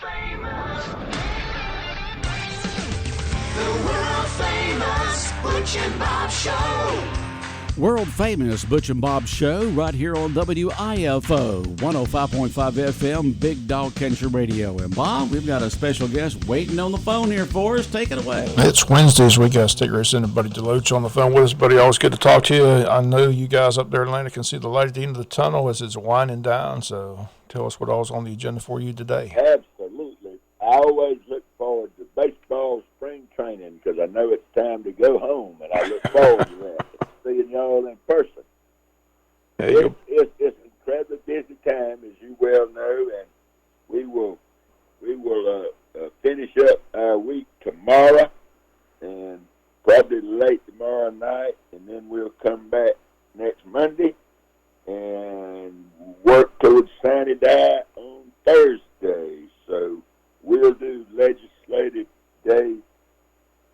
The world famous Butch and Bob Show. World famous Butch and Bob Show right here on WIFO 105.5 FM Big Dog Country Radio. And Bob, we've got a special guest waiting on the phone here for us. Take it away. It's Wednesdays. We got Stick Representative Buddy Deloach on the phone with us. Buddy, always good to talk to you. I know you guys up there in Atlanta can see the light at the end of the tunnel as it's winding down. So tell us what all's on the agenda for you today. Absolutely. I always look forward to baseball spring training because I know it's time to go home, and I look forward to that. Seeing y'all in person. It's an incredibly busy time, as you well know, and we will finish up our week tomorrow, and probably late tomorrow night, and then we'll come back next Monday and work towards Sunny Day on Thursday. So we'll do Legislative Day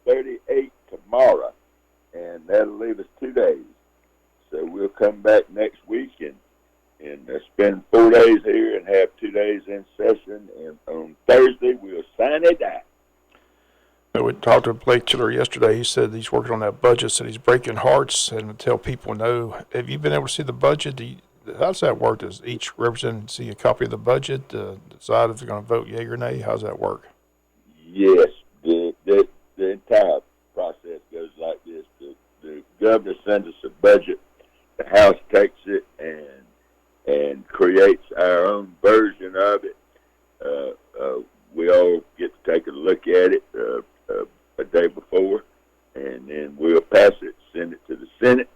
38 tomorrow. And that'll leave us 2 days. So we'll come back next week and spend 4 days here and have 2 days in session. And on Thursday, we'll sign it out. We talked to Blake Chiller yesterday. He said he's working on that budget, said he's breaking hearts and to tell people no. Have you been able to see the budget? How does that work? Does each representative see a copy of the budget, decide if they're going to vote yea or nay? How does that work? Yes. The entire process goes like this. The governor sends us a budget. The House takes it and creates our own version of it. We all get to take a look at it a day before, and then we'll pass it, send it to the Senate,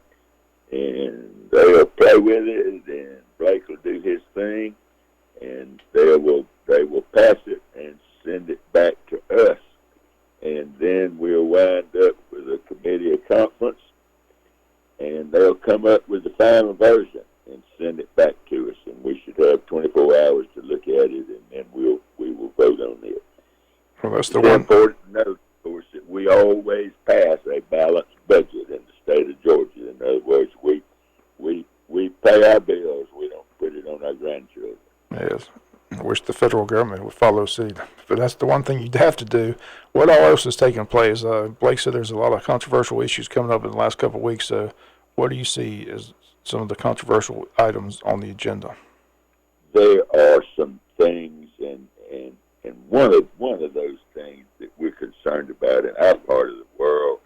and they'll play with it, and then Blake will do his thing, and they will pass it and send it back to us. And then we'll wind up with a committee of conference, and they'll come up with the final version and send it back to us. And we should have 24 hours to look at it, and then we will vote on it. Well, that's the it's one. Important to note, of course, that we always pass a balanced budget in the state of Georgia. In other words, we pay our bills. We don't put it on our grandchildren. Yes. I wish the federal government would follow suit. But that's the one thing you'd have to do. What all else is taking place? Blake said there's a lot of controversial issues coming up in the last couple of weeks. So what do you see as some of the controversial items on the agenda? There are some things, and one of those things that we're concerned about in our part of the world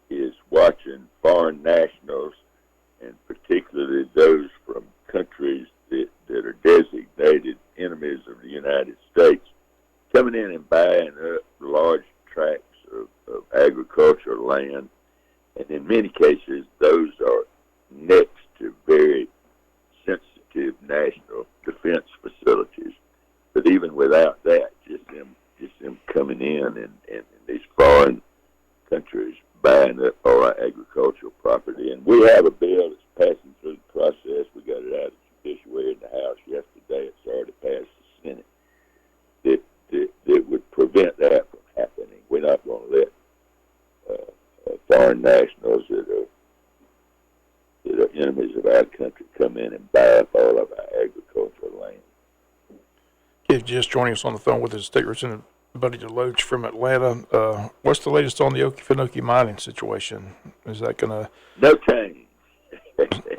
is watching foreign nationals, and particularly those from countries that are designated enemies of the United States, coming in and buying up large tracts of agricultural land. And in many cases, those are next to very sensitive national defense facilities. But even without that, just them coming in and these foreign countries buying up all our agricultural property. And we have a bill that's passing through the process. We got it out of the judiciary in the House yesterday. It's already passed the Senate. That would prevent that from happening. We're not going to let foreign nationals that are enemies of our country come in and buy up all of our agricultural land. If you're just joining us on the phone with us, State Representative Buddy Deloach from Atlanta. What's the latest on the Okefenokee mining situation? Is that going to... No change.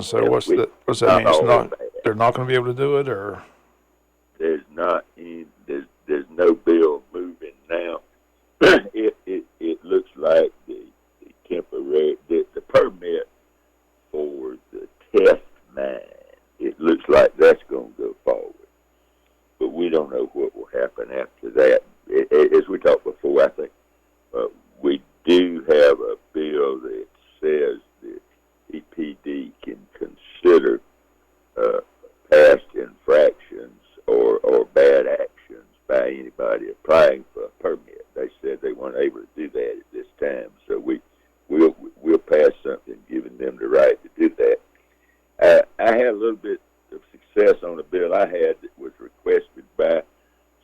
So what's that mean? It's not, they're not going to be able to do it, or... There's no bill moving now. It looks like the permit for the test mine, it looks like that's going to go forward. But we don't know what will happen after that. As we talked before, I think we do have a bill that says that EPD can consider past infractions or bad actions by anybody applying for a permit. They said they weren't able to do that at this time, so we'll pass something giving them the right to do that. I had a little bit of success on a bill I had that was requested by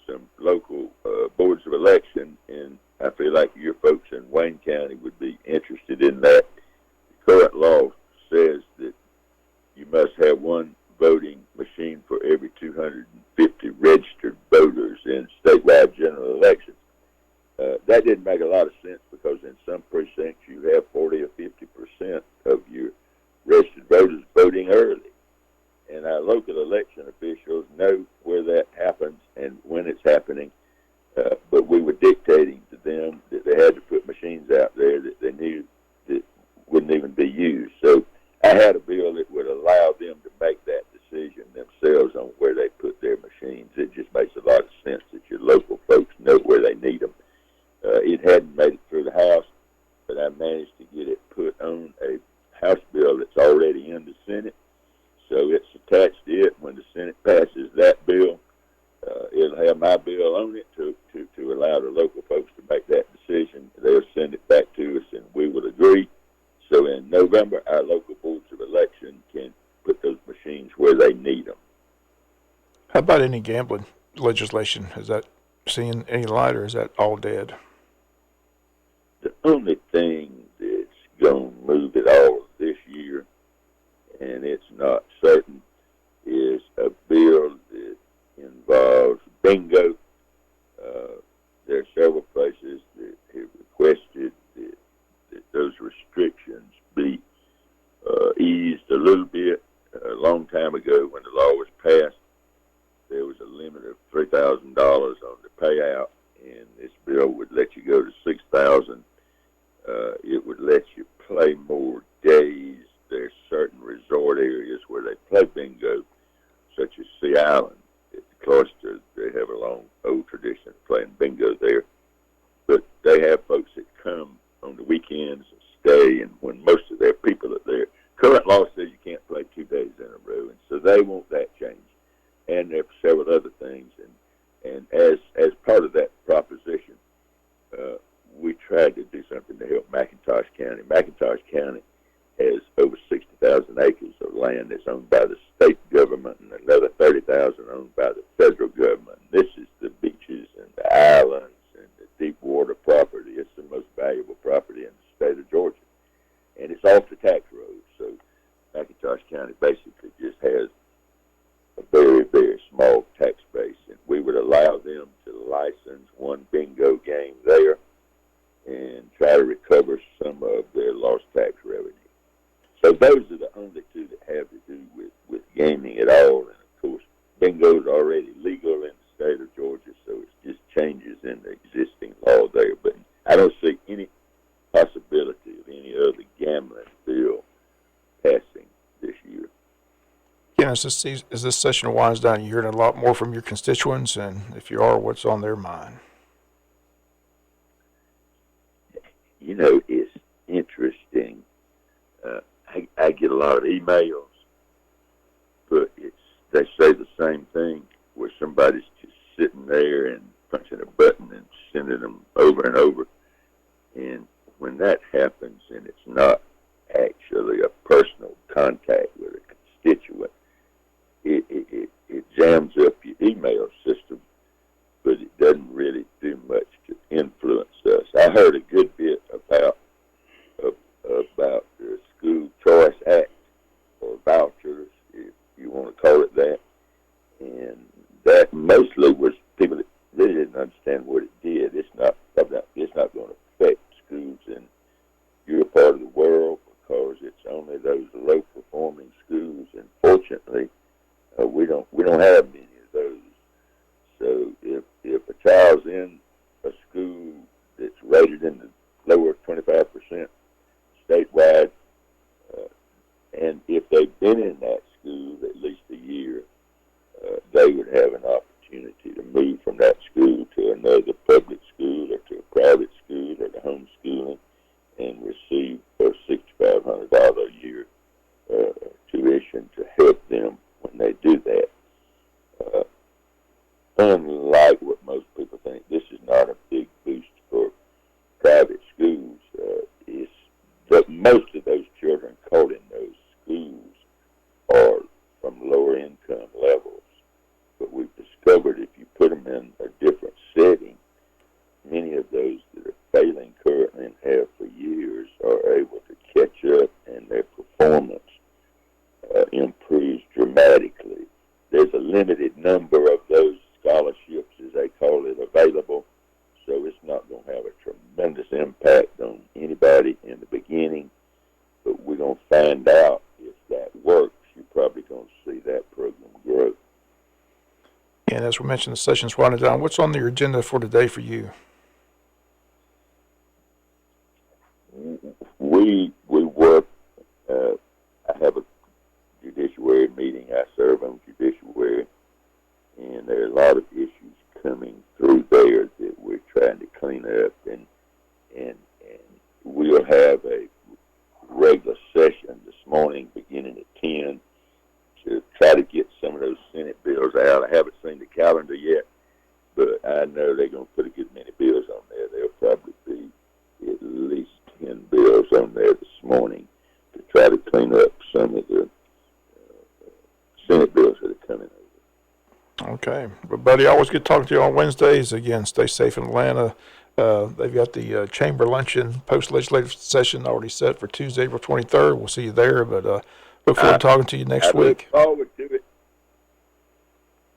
some local boards of election, and I feel like your folks in Wayne County would be interested in that. The current law says that you must have one voting machine for every 250 registered voters in the that didn't make a lot of sense because in some precincts you have 40 or 50% of your registered voters voting early. And our local election officials know where that happens and when it's happening. But we were dictating to them that they had to put machines out there that they knew that wouldn't even be used. So I had a bill that would allow them to make that decision themselves on where they put their machines. It just makes a lot of sense that your local folks know where they need them. It hadn't made it through the House, but I managed to get it put on a House bill that's already in the Senate. So it's attached to it. When the Senate passes that bill, it'll have my bill on it to allow the local folks to make that decision. They'll send it back to us, and we will agree. So in November, our local boards of election can put those machines where they need them. How about any gambling legislation? Is that seeing any light, or is that all dead? The only thing that's going to move it all this year, and it's not certain, is a bill that involves bingo. There are several places that have requested that those restrictions be eased a little bit. A long time ago when the law was passed, there was a limit of $3,000 on the payout, and this bill would let you go to $6,000. It would let you play more days. There's certain resort areas where they play bingo, such as Sea Island. At the Cloister, they have a long, old tradition of playing bingo there. But they have folks that come on the weekends and stay, and when most of their people are there. Current law says you can't play 2 days in a row, and so they want that changed. And there are several other things. And as part of that proposition, we tried to do something to help McIntosh County. McIntosh County has over 60,000 acres of land that's owned by the state government and another 30,000 owned by the federal government. This is the beaches and the islands and the deep water property. It's the most valuable property in the state of Georgia. And it's off the tax road. So McIntosh County basically just has a very, very small tax base. And we would allow them to license one bingo game there and try to recover some of their lost tax revenue. So those are the only two that have to do with gaming at all. And of course, bingo is already legal in the state of Georgia, so it's just changes in the existing law there. But I don't see any possibility of any other gambling bill passing this year. Yeah, as this session winds down, you're hearing a lot more from your constituents, and if you are, what's on their mind? You know, it's interesting. I get a lot of emails, but they say the same thing, where somebody's just sitting there and punching a button and sending them over and over. And when that happens and it's not actually a personal contact with a constituent, it jams up your email system, but it doesn't really do much to influence us. I heard a good bit about the School Choice Act, or vouchers, if you want to call it that, and that mostly was people that really didn't understand what it did. It's not going to affect schools in your part of the world because it's only those low-performing schools, and fortunately, we don't have many of those. So if a child's in a school that's rated in the lower 25% statewide, and if they've been in that school at least a year, they would have an opportunity to move from that school to another public school or to a private school or to homeschooling and receive a $6,500 a year tuition to help them when they do that. Unlike what most people think, this is not a big boost for private schools. Most of those children caught in those schools are from lower income levels. But we've discovered if you put them in a different setting, many of those that are failing currently and have for years are able to catch up, and their performance improves dramatically. There's a limited number of those scholarships, as they call it, available, so it's not going to have a tremendous as we mentioned, the session's winding down. What's on your agenda for today for you? We work. I have a judiciary meeting. I serve on judiciary, and there are a lot of issues coming through there that we're trying to clean up, and we'll have a regular session this morning beginning at 10 to try to get some of those Senate bills out. I haven't seen the calendar yet, but I know they're going to put a good many bills on there. There'll probably be at least 10 bills on there this morning to try to clean up some of the Senate bills that are coming over. Okay. But, buddy, always good talking to you on Wednesdays. Again, stay safe in Atlanta. They've got the chamber luncheon post-legislative session already set for Tuesday, April 23rd. We'll see you there, but look forward to talking to you next week. I look forward to it.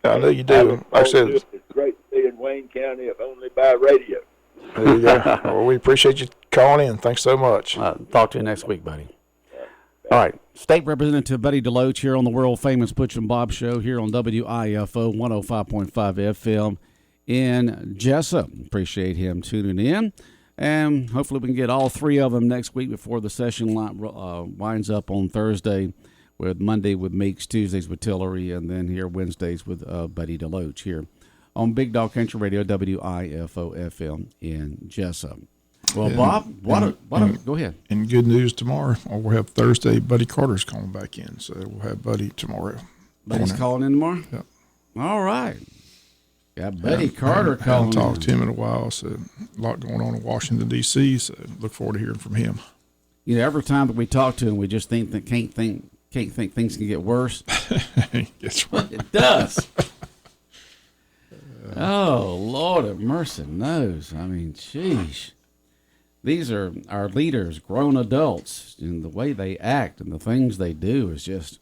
I know you do. Like I said, it's great to be in Wayne County, if only by radio. there you go. Well, we appreciate you calling in. Thanks so much. Talk to you next week, buddy. All right. State Representative Buddy DeLoach here on the world-famous Butch and Bob Show here on WIFO 105.5 FM in Jesup. Appreciate him tuning in. And hopefully we can get all three of them next week before the session winds up on Thursday, with Monday with Meeks, Tuesdays with Tillery, and then here Wednesdays with Buddy DeLoach here on Big Dog Country Radio, WIFO FM in Jesup. Well, Bob, go ahead. And good news tomorrow, we'll have Thursday, Buddy Carter's calling back in, so we'll have Buddy tomorrow. Buddy's calling in tomorrow? Yep. All right. Got Buddy Carter calling in. I haven't talked to him in a while, so a lot going on in Washington, D.C., so look forward to hearing from him. You know, every time that we talk to him, we just think that can't think things can get worse. Guess what? It does. Oh, Lord of mercy knows. I mean, sheesh. These are our leaders, grown adults, and the way they act and the things they do is just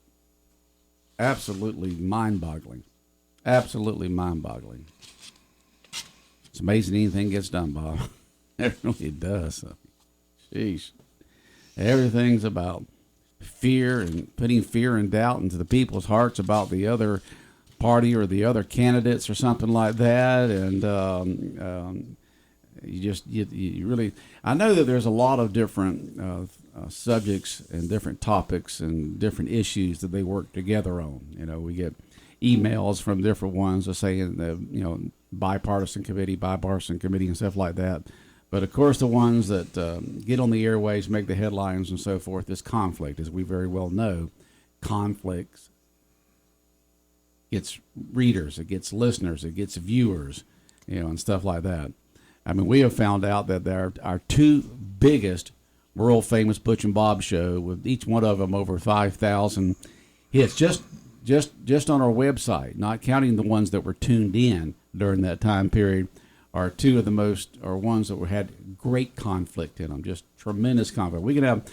absolutely mind-boggling. Absolutely mind-boggling. It's amazing anything gets done, Bob. It really does. Sheesh. Everything's about fear and putting fear and doubt into the people's hearts about the other party or the other candidates or something like that. And you really, I know that there's a lot of different subjects and different topics and different issues that they work together on. You know, we get emails from different ones that saying, bipartisan committee and stuff like that. But of course, the ones that get on the airways, make the headlines and so forth, is conflict. As we very well know, conflicts gets readers, it gets listeners, it gets viewers, and stuff like that. I mean, we have found out that our two biggest world famous Butch and Bob show, with each one of them over 5,000 hits just on our website, not counting the ones that were tuned in during that time period, are two of the most, or ones that had great conflict in them, just tremendous conflict. We can have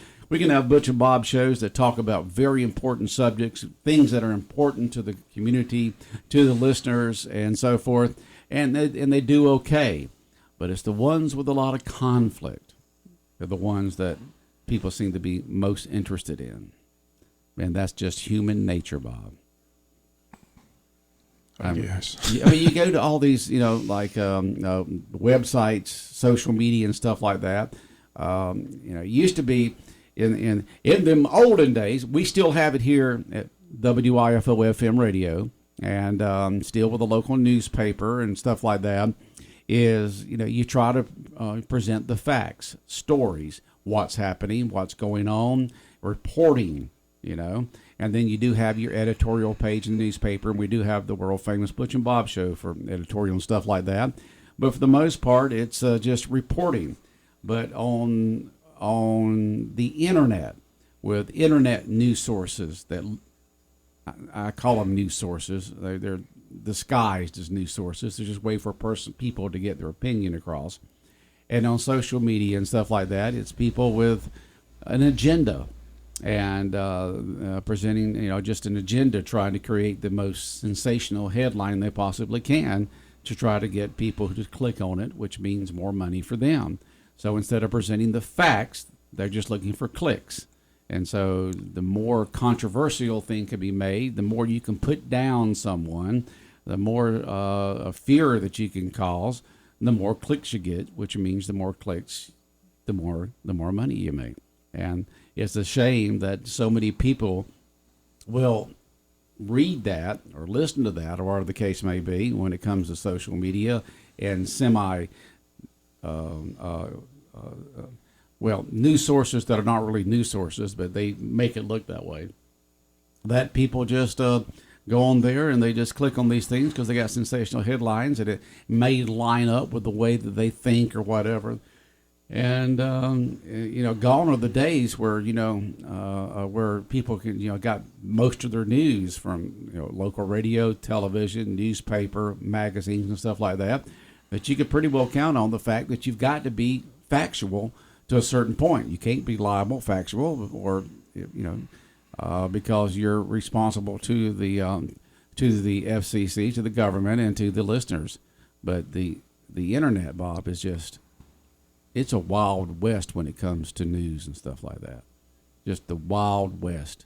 Butch and Bob shows that talk about very important subjects, things that are important to the community, to the listeners, and so forth, and they do okay. But it's the ones with a lot of conflict. They're the ones that people seem to be most interested in. And that's just human nature, Bob. Yes. I mean, you go to all these, websites, social media, and stuff like that. It used to be in them olden days. We still have it here at WIFO FM radio, and still with a local newspaper and stuff like that. Is you try to present the facts, stories, what's happening, what's going on, reporting, and then you do have your editorial page in the newspaper, and we do have the world famous Butch and Bob show for editorial and stuff like that. But for the most part, it's just reporting. But on the internet, with internet news sources that I call them news sources, they're disguised as news sources. They're just a way for people to get their opinion across. And on social media and stuff like that, it's people with an agenda and presenting, just an agenda, trying to create the most sensational headline they possibly can to try to get people to click on it, which means more money for them. So instead of presenting the facts, they're just looking for clicks. And so the more controversial thing can be made, the more you can put down someone, fear that you can cause, the more clicks you get, which means the more clicks, the more money you make. And it's a shame that so many people will read that or listen to that, or whatever the case may be, when it comes to social media and news sources that are not really news sources, but they make it look that way. That people just go on there and they just click on these things because they got sensational headlines and it may line up with the way that they think or whatever. And gone are the days where where people can got most of their news from local radio, television, newspaper, magazines, and stuff like that. But you could pretty well count on the fact that you've got to be factual to a certain point. You can't be liable, factual, or because you're responsible to the FCC, to the government, and to the listeners. But the internet, Bob, is just, it's a wild west when it comes to news and stuff like that. Just the wild west.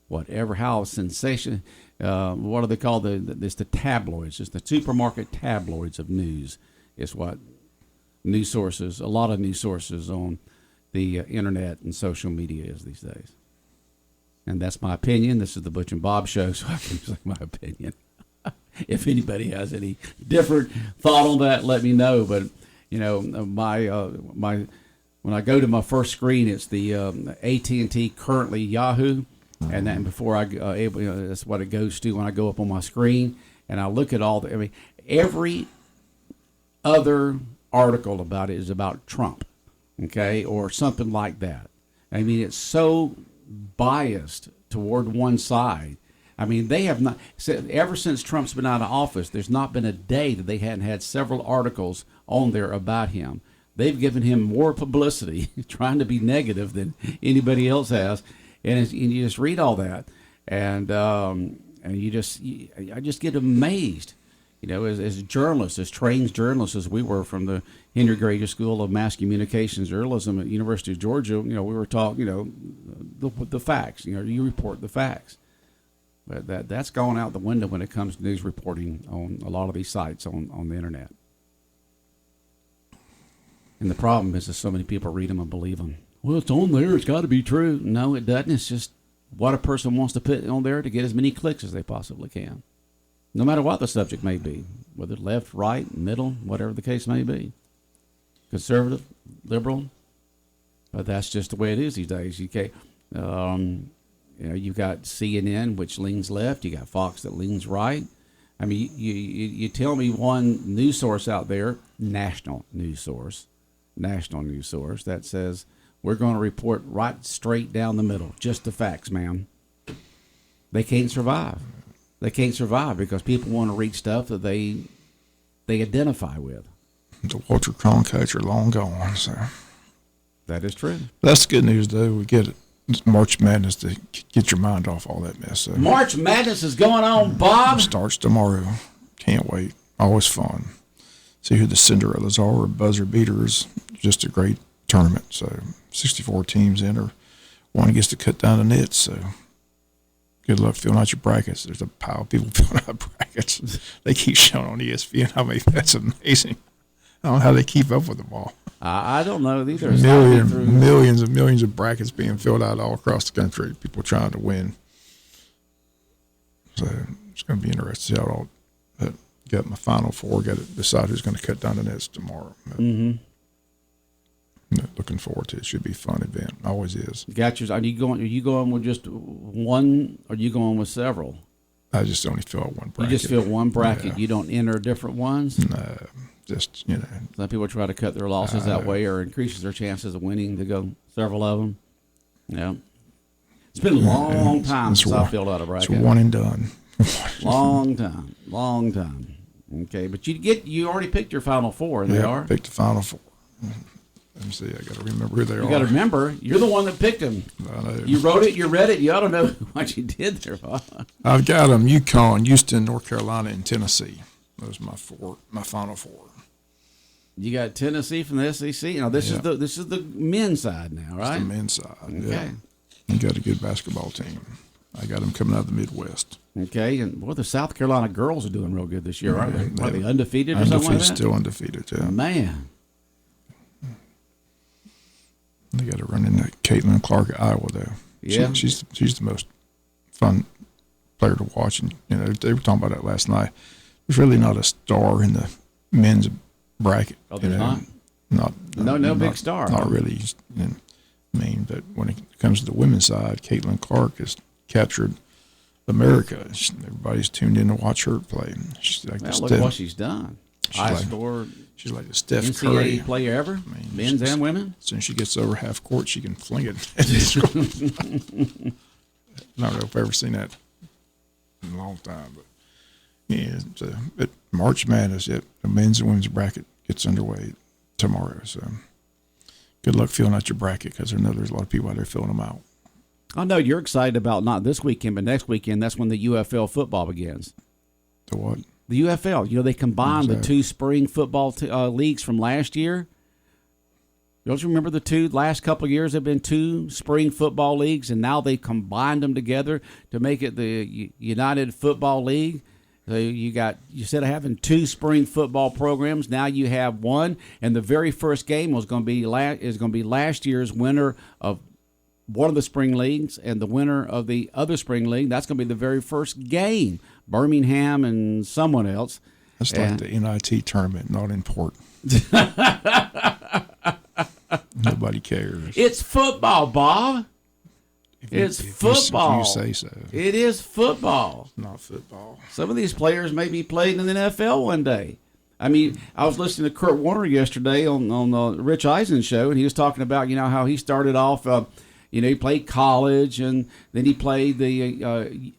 Whatever, how sensation, what do they call it's the tabloids, it's the supermarket tabloids of news. It's what news sources, a lot of news sources on the internet and social media is these days. And that's my opinion. This is the Butch and Bob Show, so I can say my opinion. If anybody has any different thought on that, let me know. But my when I go to my first screen, it's the AT&T, currently Yahoo, and then before I that's what it goes to when I go up on my screen, and I look at all every other article about it is about Trump, okay, or something like that. I mean, it's so biased toward one side. I mean, they have not, ever since Trump's been out of office, there's not been a day that they hadn't had several articles on there about him. They've given him more publicity trying to be negative than anybody else has. And you just read all that, and I just get amazed. As journalists, as trained journalists as we were from the Henry Granger School of Mass Communications Journalism at University of Georgia, we were taught, the facts. You report the facts. But that's gone out the window when it comes to news reporting on a lot of these sites on the internet. And the problem is that so many people read them and believe them. Well, it's on there. It's got to be true. No, it doesn't. It's just what a person wants to put on there to get as many clicks as they possibly can. No matter what the subject may be, whether left, right, middle, whatever the case may be. Conservative, liberal. But that's just the way it is these days. You've got CNN, which leans left. You got Fox that leans right. I mean, you tell me one news source out there, national news source, that says we're going to report right straight down the middle, just the facts, ma'am. They can't survive. They can't survive because people want to read stuff that they identify with. The Walter Cronkite are long gone, so. That is true. That's the good news, though. We get it. It's March Madness to get your mind off all that mess. So. March Madness is going on, Bob. It starts tomorrow. Can't wait. Always fun. See who the Cinderellas are or buzzer beaters. Just a great tournament. So 64 teams enter. One gets to cut down the nets. So good luck filling out your brackets. There's a pile of people filling out brackets. They keep showing on ESPN. I mean, that's amazing. I don't know how they keep up with them all. I don't know either. Millions and millions of brackets being filled out all across the country. People trying to win. So it's going to be interesting to see how it all. But got my Final Four. Got to decide who's going to cut down the nets tomorrow. Mm-hmm. Looking forward to it. Should be a fun event. Always is. Got yours. Are you going with just one, or are you going with several? I just only fill out one bracket. You just fill one bracket. Yeah. You don't enter different ones? No. Just, Some people try to cut their losses that way or increases their chances of winning to go several of them. Yeah. It's been a long time since I filled out a bracket. It's one and done. Long time. Okay, but you already picked your Final Four, and they are? Picked the Final Four. Let me see. I got to remember who they are. You got to remember. You're the one that picked them. I know. You wrote it. You read it. You ought to know what you did there, Bob. I've got them: UConn, Houston, North Carolina, and Tennessee. Those are my Final Four. You got Tennessee from the SEC. Now this is the men's side now, right? It's the men's side. Okay. Yeah. You got a good basketball team. I got them coming out of the Midwest. Okay, and the South Carolina girls are doing real good this year, aren't they? Are they undefeated or something like that? Still undefeated, yeah. Man. They got to run into Caitlin Clark at Iowa, though. Yeah. She's the most fun player to watch. And, they were talking about that last night. There's really not a star in the men's bracket. Oh, there's not? No big star. Not really. But when it comes to the women's side, Caitlin Clark has captured America. Everybody's tuned in to watch her play. She's like look at what she's done. She's like the Steph NCAA Curry player ever, men's and women. As soon as she gets over half court, she can fling it. I don't know if I've ever seen that in a long time, but yeah. But March Madness, the men's and women's bracket gets underway tomorrow. So good luck filling out your bracket, because I know there's a lot of people out there filling them out. I know you're excited about not this weekend, but next weekend. That's when the UFL football begins. The what? The UFL. They combined the two spring football leagues from last year. Don't you remember the last couple of years? There have been two spring football leagues, and now they combined them together to make it the United Football League. So instead of having two spring football programs, now you have one. And the very first game is going to be last year's winner of one of the spring leagues and the winner of the other spring league. That's going to be the very first game. Birmingham and someone else. That's like the NIT tournament, not important. Nobody cares. It's football, Bob. It's football. You say so. It is football. It's not football. Some of these players may be playing in the NFL one day. I mean, I was listening to Kurt Warner yesterday on the Rich Eisen show, and he was talking about how he started off. He played college, and then he played the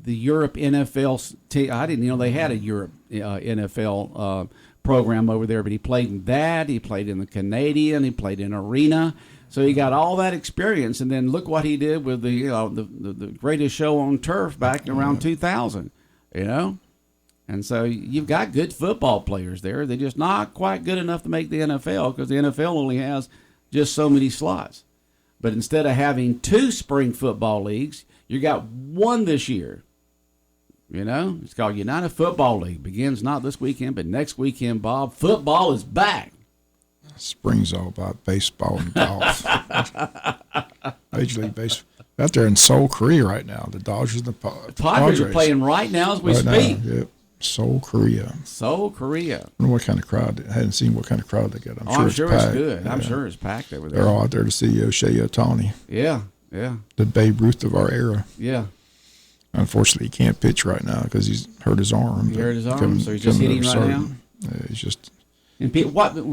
Europe NFL team. I didn't know they had a Europe NFL program over there, but he played in that. He played in the Canadian. He played in Arena. So he got all that experience, and then look what he did with the greatest show on turf back in around 2000. And so you've got good football players there. They're just not quite good enough to make the NFL, because the NFL only has just so many slots. But instead of having two spring football leagues, you got one this year. It's called United Football League. Begins not this weekend, but next weekend, Bob. Football is back. Spring's all about baseball and golf. Major League Baseball. Out there in Seoul, Korea right now. The Dodgers and the Padres are playing right now as we speak. Yep. Seoul, Korea. Seoul, Korea. I wonder what kind of crowd. I hadn't seen what kind of crowd they got. I'm sure it's packed. good. Yeah. I'm sure it's packed over there. They're all out there to see O'Shea Ohtani. Yeah. The Babe Ruth of our era. Yeah. Unfortunately, he can't pitch right now because he's hurt his arm. He hurt his arm, so he's just hitting right now? He's just... And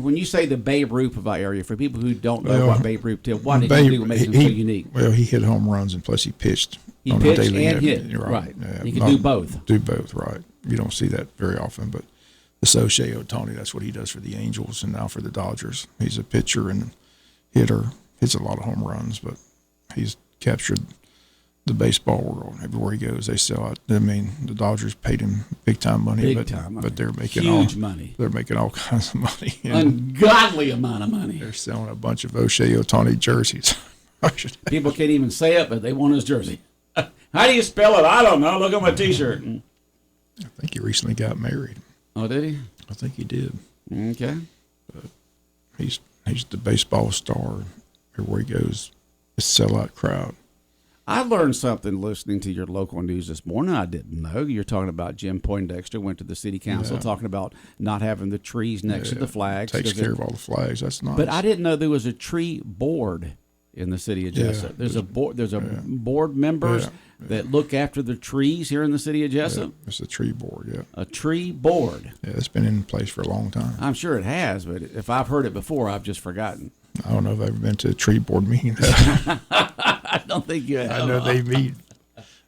when you say the Babe Ruth of our area, for people who don't know what Babe Ruth did, what did he do to make him so unique? Well, he hit home runs, and plus he pitched. He pitched and hit. Right. Yeah, he could do both. Do both, right. You don't see that very often, but this O'Shea Ohtani, that's what he does for the Angels and now for the Dodgers. He's a pitcher and hitter, hits a lot of home runs, but he's captured the baseball world. Everywhere he goes, they sell out. I mean, the Dodgers paid him big time money, but they're making huge money. They're making all kinds of money. Ungodly amount of money. They're selling a bunch of O'Shea Ohtani jerseys. People can't even say it, but they want his jersey. How do you spell it? I don't know. Look at my T-shirt. I think he recently got married. Oh, did he? I think he did. Okay. But he's the baseball star. Everywhere he goes, it's a sellout crowd. I learned something listening to your local news this morning I didn't know. You're talking about Jim Poindexter went to the city council talking about not having the trees next to the flags. Takes care of all the flags. That's nice. But I didn't know there was a tree board in the city of Jesup. There's a board. There's a board members that look after the trees here in the city of Jesup. It's a tree board. Yeah. A tree board. Yeah, it's been in place for a long time. I'm sure it has, but if I've heard it before, I've just forgotten. I don't know if I've ever been to a tree board meeting. I don't think you have. I know they meet.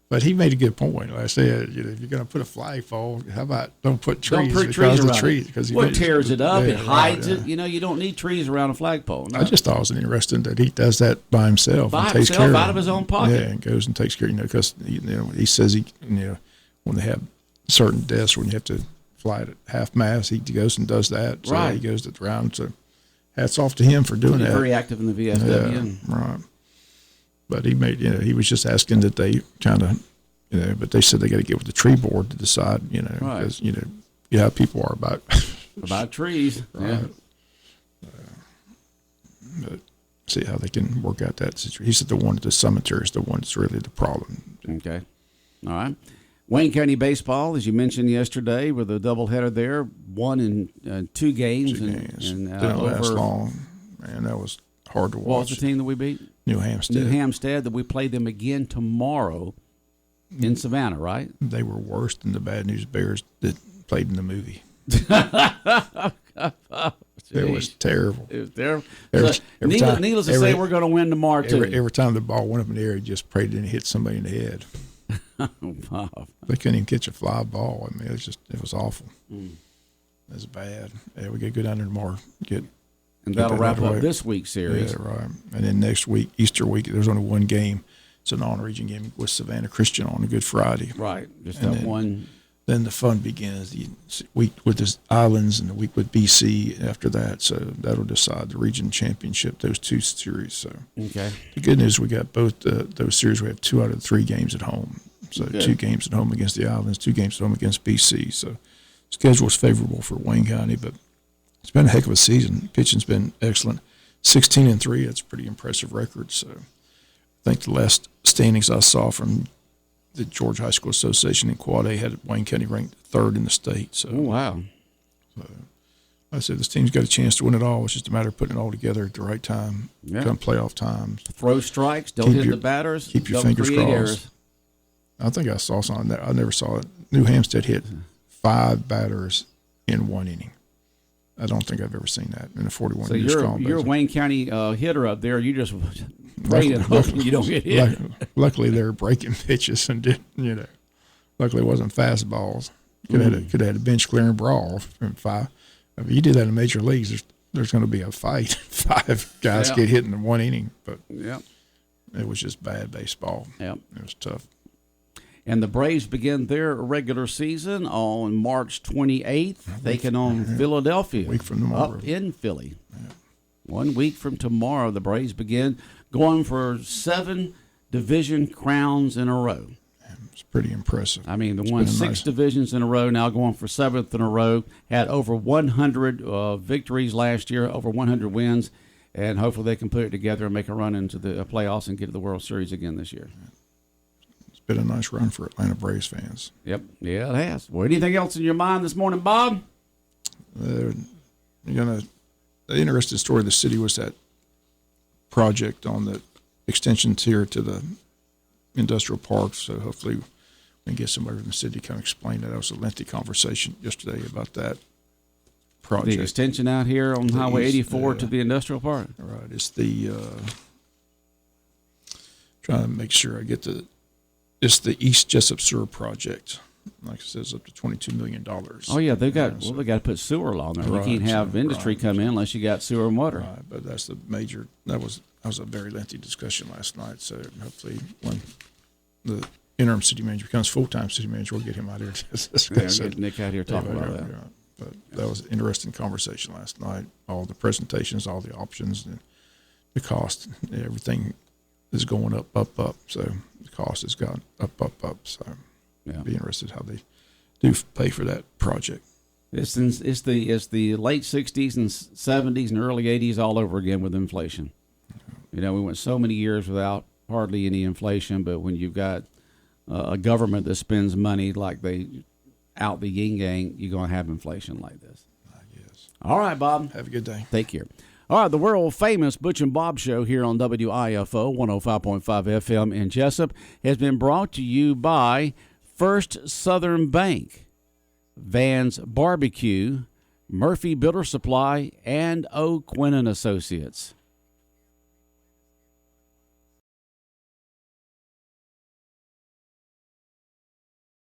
But he made a good point. Like I said, if you're going to put a flagpole, how about don't put trees? Don't put trees around trees, because it tears it up, it hides it. You don't need trees around a flagpole. No. I just thought it was interesting that he does that by himself. Takes care out of his own pocket. Yeah, and goes and takes care. Because he says when they have certain deaths when you have to fly at half mast, he goes and does that. So he goes around. So hats off to him for doing that. Very active in the VFW. Yeah, right. But he was just asking that they kind of, but they said they got to get with the tree board to decide, because, how people are about trees. Right. Yeah. But see how they can work out that situation. He said the one at the cemetery is the one that's really the problem. Okay. All right. Wayne County baseball, as you mentioned yesterday, with a doubleheader there, won in 2 games. Didn't last long. Man, that was hard to watch. What was the team that we beat? New Hampstead. New Hampstead, that we play them again tomorrow in Savannah, right? They were worse than the Bad News Bears that played in the movie. It was terrible. It was terrible. Needless to say, we're going to win tomorrow, too. Every time the ball went up in the air, he just prayed it didn't hit somebody in the head. Wow. They couldn't even catch a fly ball. I mean, it was awful. It was bad. Yeah, we got to go down there tomorrow. And that'll wrap up this week's series. Yeah, right. And then next week, Easter week, there's only one game. It's a non-region game with Savannah Christian on a Good Friday. Right. Just and that one. Then the fun begins, the week with the Islands and the week with BC after that. So that'll decide the region championship, those 2 series. So okay. The good news, we got both those series. We have 2 out of the 3 games at home. So good. 2 games at home against the Islands, 2 games at home against BC. So schedule is favorable for Wayne County, but it's been a heck of a season. Pitching's been excellent. 16-3, that's a pretty impressive record. So I think the last standings I saw from the Georgia High School Association in Quad A had Wayne County ranked 3rd in the state. So, wow. So I said this team's got a chance to win it all. It's just a matter of putting it all together at the right time, come playoff times. Throw strikes, don't hit the batters. Keep your fingers crossed. Errors. I think I saw something there. I never saw it. New Hampstead hit 5 batters in 1 inning. I don't think I've ever seen that in a 41 years. So you're a Wayne County hitter up there. You just pray and hope you don't get hit. Luckily, they're breaking pitches and didn't, luckily it wasn't fastballs. Could have had a bench clearing brawl from 5. I mean, you do that in major leagues, there's going to be a fight. 5 guys get hit in 1 inning, but it was just bad baseball. It was tough. And the Braves begin their regular season on March 28th, taking on Philadelphia. A week from tomorrow. Up in Philly. 1 week from tomorrow, the Braves begin going for 7 division crowns in a row. It's pretty impressive. I mean, they won 6 divisions in a row, now going for 7th in a row. Had over 100 victories last year, over 100 wins, and hopefully they can put it together and make a run into the playoffs and get to the World Series again this year. Been a nice run for Atlanta Braves fans. Yep. Yeah, it has. Well, anything else in your mind this morning, Bob? The interesting story of the city was that project on the extensions here to the industrial park. So hopefully we can get somebody from the city to come explain that. That was a lengthy conversation yesterday about that project. The extension out here on Highway 84 to the industrial park. Right. It's the trying to make sure I get it's the East Jesup Sewer Project. Like I said, it's up to $22 million. Oh, yeah, they got to put sewer along there. Right, you can't have industry come in unless you got sewer and water. Right, but that's the major. That was a very lengthy discussion last night. So hopefully, when the interim city manager becomes full-time city manager, we'll get him out here to discuss get Nick out here talking about that. Yeah. But that was an interesting conversation last night. All the presentations, all the options, and the cost, everything is going up. So the cost has gone up. So I'll be interested how they do pay for that project. It's the late 60s and 70s and early 80s all over again with inflation. We went so many years without hardly any inflation, but when you've got a government that spends money like they out the yin yang, you're going to have inflation like this. Yes. All right, Bob. Have a good day. Take care. All right, the world-famous Butch and Bob Show here on WIFO 105.5 FM in Jesup has been brought to you by First Southern Bank, Van's Barbecue, Murphy Builder Supply, and O'Quinn & Associates.